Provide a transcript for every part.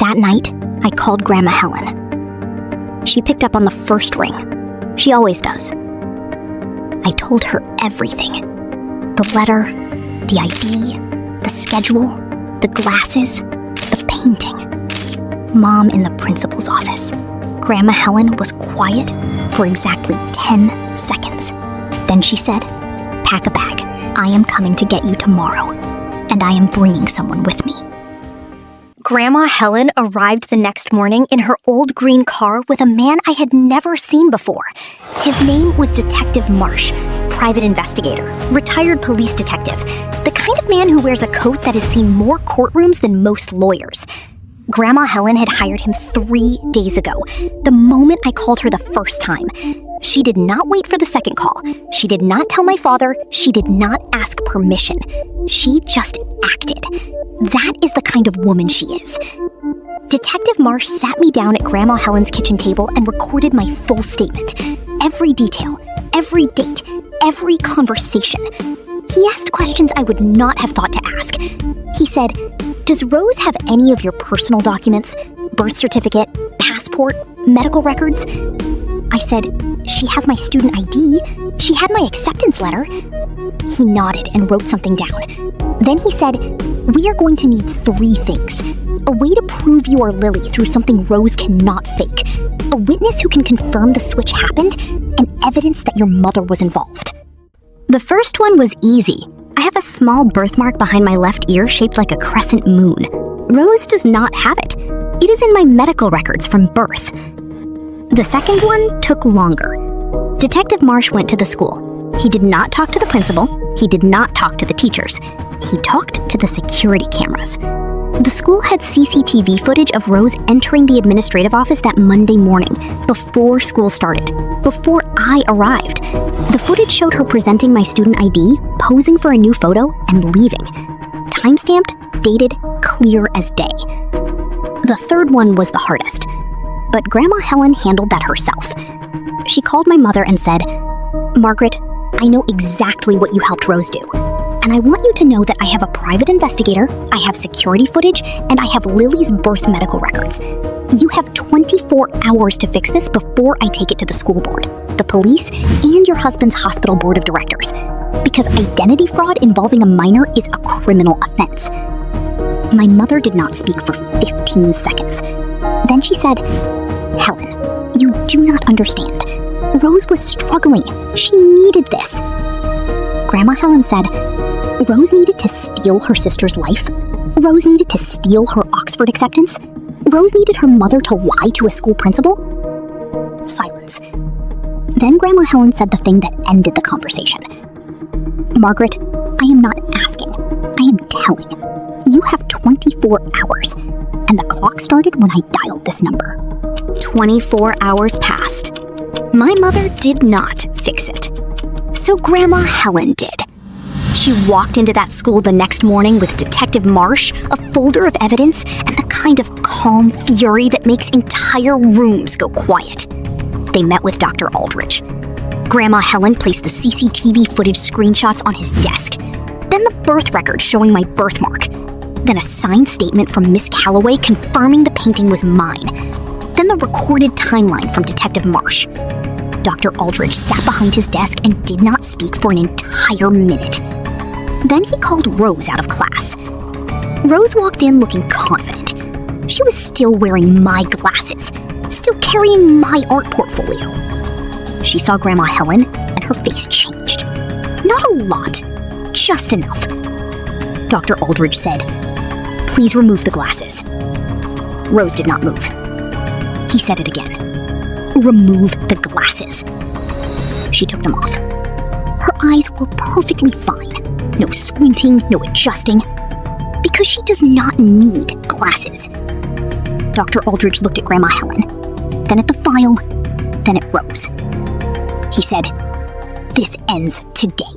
That night, I called Grandma Helen. She picked up on the first ring. She always does. I told her everything. The letter, the ID, the schedule, the glasses, the painting. Mom in the principal's office. Grandma Helen was quiet for exactly 10 seconds. Then she said, "Pack a bag. I am coming to get you tomorrow, and I am bringing someone with me." Grandma Helen arrived the next morning in her old green car with a man I had never seen before. His name was Detective Marsh, private investigator, retired police detective, the kind of man who wears a coat that has seen more courtrooms than most lawyers. Grandma Helen had hired him 3 days ago, the moment I called her the first time. She did not wait for the second call. She did not tell my father. She did not ask permission. She just acted. That is the kind of woman she is. Detective Marsh sat me down at Grandma Helen's kitchen table and recorded my full statement. Every detail, every date, every conversation. He asked questions I would not have thought to ask. He said, "Does Rose have any of your personal documents? Birth certificate, passport, medical records?" I said, "She has my student ID. She had my acceptance letter." He nodded and wrote something down. Then he said, "We are going to need 3 things. A way to prove you are Lily through something Rose cannot fake. A witness who can confirm the switch happened, and evidence that your mother was involved." The first one was easy. I have a small birthmark behind my left ear shaped like a crescent moon. Rose does not have it. It is in my medical records from birth. The second one took longer. Detective Marsh went to the school. He did not talk to the principal. He did not talk to the teachers. He talked to the security cameras. The school had CCTV footage of Rose entering the administrative office that Monday morning, before school started, before I arrived. The footage showed her presenting my student ID, posing for a new photo, and leaving. Time-stamped, dated, clear as day. The third one was the hardest, but Grandma Helen handled that herself. She called my mother and said, "Margaret, I know exactly what you helped Rose do. And I want you to know that I have a private investigator, I have security footage, and I have Lily's birth medical records. You have 24 hours to fix this before I take it to the school board, the police, and your husband's hospital board of directors. Because identity fraud involving a minor is a criminal offense." My mother did not speak for 15 seconds. Then she said, "Helen, you do not understand. Rose was struggling. She needed this." Grandma Helen said, "Rose needed to steal her sister's life. Rose needed to steal her Oxford acceptance. Rose needed her mother to lie to a school principal." Silence. Then Grandma Helen said the thing that ended the conversation. "Margaret, I am not asking. I am telling. You have 24 hours. And the clock started when I dialed this number." 24 hours passed. My mother did not fix it. So Grandma Helen did. She walked into that school the next morning with Detective Marsh, a folder of evidence, and the kind of calm fury that makes entire rooms go quiet. They met with Dr. Aldrich. Grandma Helen placed the CCTV footage screenshots on his desk. Then the birth record showing my birthmark. Then a signed statement from Miss Calloway confirming the painting was mine. Then the recorded timeline from Detective Marsh. Dr. Aldrich sat behind his desk and did not speak for an entire minute. Then he called Rose out of class. Rose walked in looking confident. She was still wearing my glasses, still carrying my art portfolio. She saw Grandma Helen and her face changed. Not a lot, just enough. Dr. Aldrich said, "Please remove the glasses." Rose did not move. He said it again. "Remove the glasses." She took them off. Her eyes were perfectly fine. No squinting, no adjusting. Because she does not need glasses. Dr. Aldrich looked at Grandma Helen, then at the file, then at Rose. He said, "This ends today."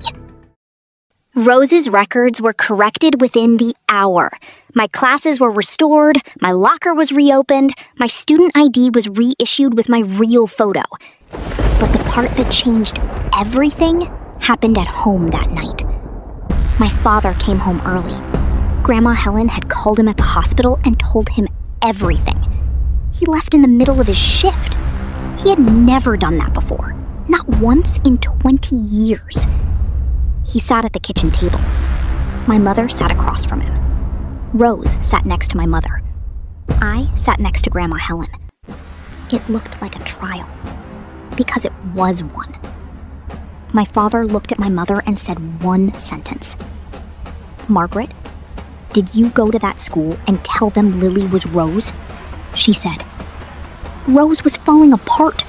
Rose's records were corrected within the hour. My classes were restored, my locker was reopened, my student ID was reissued with my real photo. But the part that changed everything happened at home that night. My father came home early. Grandma Helen had called him at the hospital and told him everything. He left in the middle of his shift. He had never done that before, not once in 20 years. He sat at the kitchen table. My mother sat across from him. Rose sat next to my mother. I sat next to Grandma Helen. It looked like a trial, because it was one. My father looked at my mother and said one sentence. "Margaret, did you go to that school and tell them Lily was Rose?" She said. Rose was falling apart.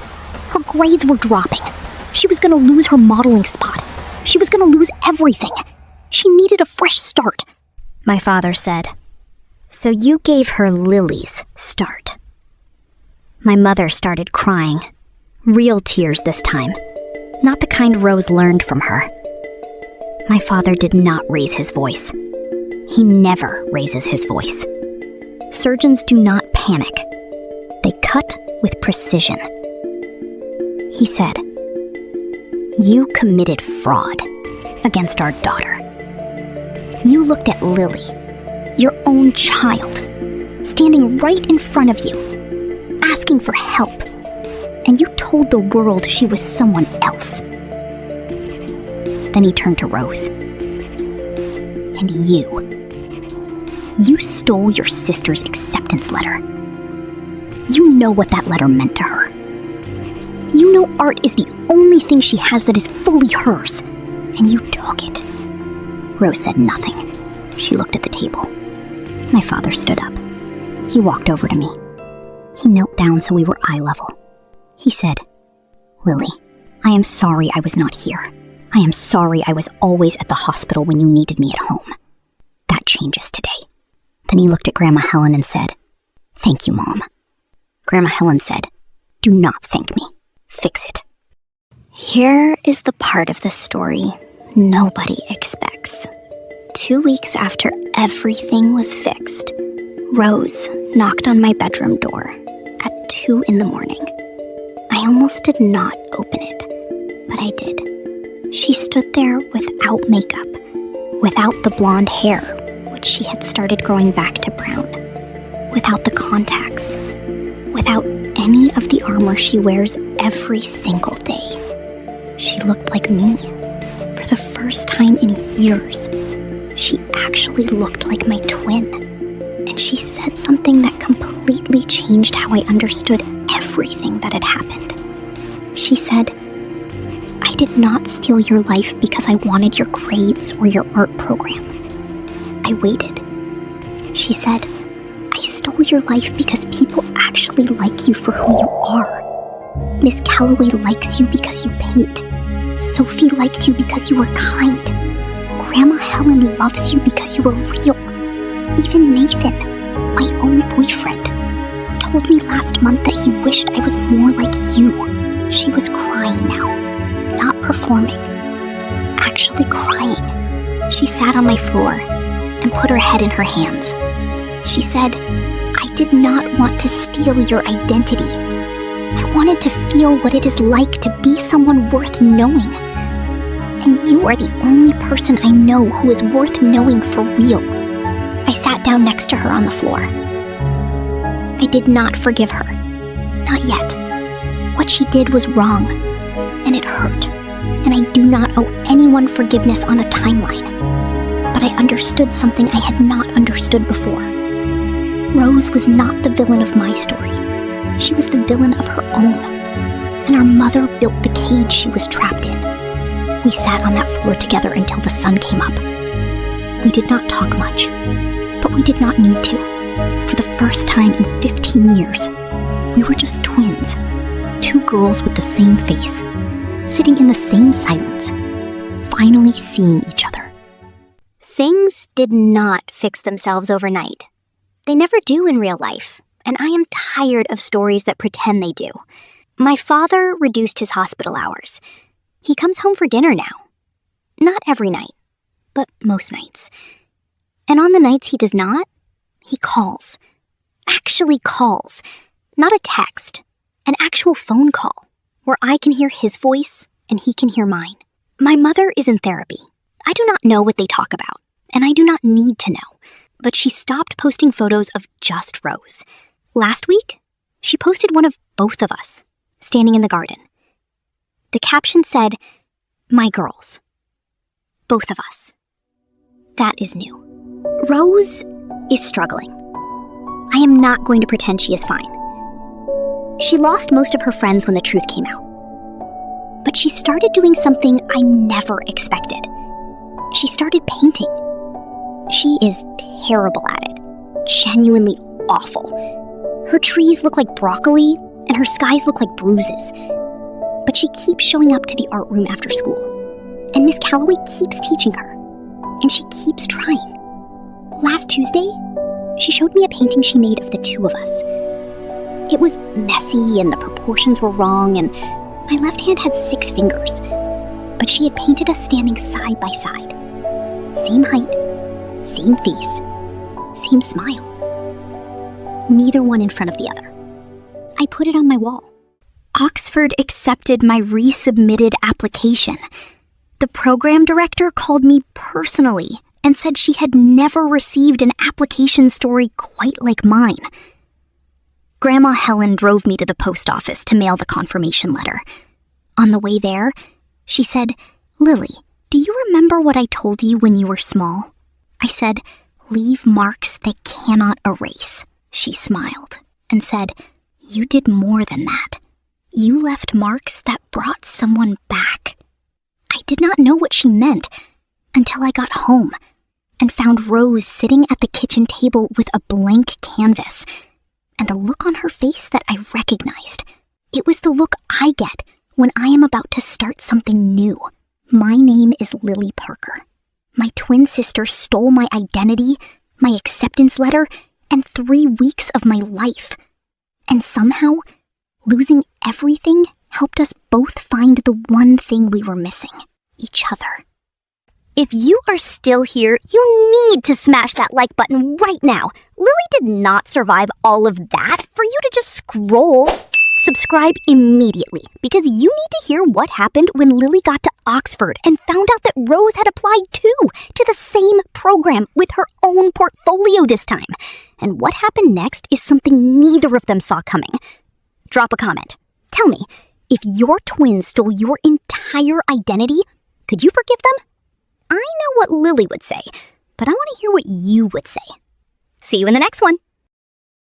Her grades were dropping. She was going to lose her modeling spot. She was going to lose everything. She needed a fresh start. My father said, "So you gave her Lily's start." My mother started crying. Real tears this time. Not the kind Rose learned from her. My father did not raise his voice. He never raises his voice. Surgeons do not panic. They cut with precision. He said, "You committed fraud against our daughter. You looked at Lily, your own child, standing right in front of you, asking for help, and you told the world she was someone else." Then he turned to Rose. "And you stole your sister's acceptance letter. You know what that letter meant to her. You know art is the only thing she has that is fully hers, and you took it." Rose said nothing. She looked at the table. My father stood up. He walked over to me. He knelt down so we were eye level. He said, "Lily, I am sorry I was not here. I am sorry I was always at the hospital when you needed me at home. That changes today." Then he looked at Grandma Helen and said, "Thank you, Mom." Grandma Helen said, "Do not thank me. Fix it." Here is the part of the story nobody expects. 2 weeks after everything was fixed, Rose knocked on my bedroom door at 2 in the morning. I almost did not open it, but I did. She stood there without makeup, without the blonde hair, which she had started growing back to brown, without the contacts, without any of the armor she wears every single day. She looked like me. For the first time in years, she actually looked like my twin. And she said something that completely changed how I understood everything that had happened. She said, "I did not steal your life because I wanted your grades or your art program. I waited." She said, "I stole your life because people actually like you for who you are. Miss Calloway likes you because you paint. Sophie liked you because you were kind. Grandma Helen loves you because you were real. Even Nathan, my own boyfriend, told me last month that he wished I was more like you." She was crying now, not performing, actually crying. She sat on my floor and put her head in her hands. She said, "I did not want to steal your identity. I wanted to feel what it is like to be someone worth knowing. And you are the only person I know who is worth knowing for real." I sat down next to her on the floor. I did not forgive her. Not yet. What she did was wrong, and it hurt, and I do not owe anyone forgiveness on a timeline. But I understood something I had not understood before. Rose was not the villain of my story. She was the villain of her own, and our mother built the cage she was trapped in. We sat on that floor together until the sun came up. We did not talk much, but we did not need to. For the first time in 15 years, we were just twins, 2 girls with the same face, sitting in the same silence, finally seeing each other. Things did not fix themselves overnight. They never do in real life, and I am tired of stories that pretend they do. My father reduced his hospital hours. He comes home for dinner now. Not every night, but most nights. And on the nights he does not, he calls. Actually calls. Not a text. An actual phone call, where I can hear his voice and he can hear mine. My mother is in therapy. I do not know what they talk about, and I do not need to know. But she stopped posting photos of just Rose. Last week, she posted one of both of us, standing in the garden. The caption said, "My girls. Both of us." That is new. Rose is struggling. I am not going to pretend she is fine. She lost most of her friends when the truth came out. But she started doing something I never expected. She started painting. She is terrible at it. Genuinely awful. Her trees look like broccoli, and her skies look like bruises. But she keeps showing up to the art room after school. And Miss Calloway keeps teaching her. And she keeps trying. Last Tuesday, she showed me a painting she made of the two of us. It was messy and the proportions were wrong, and my left hand had 6 fingers. But she had painted us standing side by side. Same height, same face, same smile. Neither one in front of the other. I put it on my wall. Oxford accepted my resubmitted application. The program director called me personally and said she had never received an application story quite like mine. Grandma Helen drove me to the post office to mail the confirmation letter. On the way there, she said, "Lily, do you remember what I told you when you were small?" I said, "Leave marks they cannot erase." She smiled and said, "You did more than that. You left marks that brought someone back." I did not know what she meant until I got home and found Rose sitting at the kitchen table with a blank canvas and a look on her face that I recognized. It was the look I get when I am about to start something new. My name is Lily Parker. My twin sister stole my identity, my acceptance letter, and 3 weeks of my life. And somehow, losing everything helped us both find the one thing we were missing: each other. If you are still here, you need to smash that like button right now. Lily did not survive all of that for you to just scroll. Subscribe immediately, because you need to hear what happened when Lily got to Oxford and found out that Rose had applied too, to the same program with her own portfolio this time. And what happened next is something neither of them saw coming. Drop a comment. Tell me, if your twin stole your entire identity, could you forgive them? I know what Lily would say, but I want to hear what you would say. See you in the next one.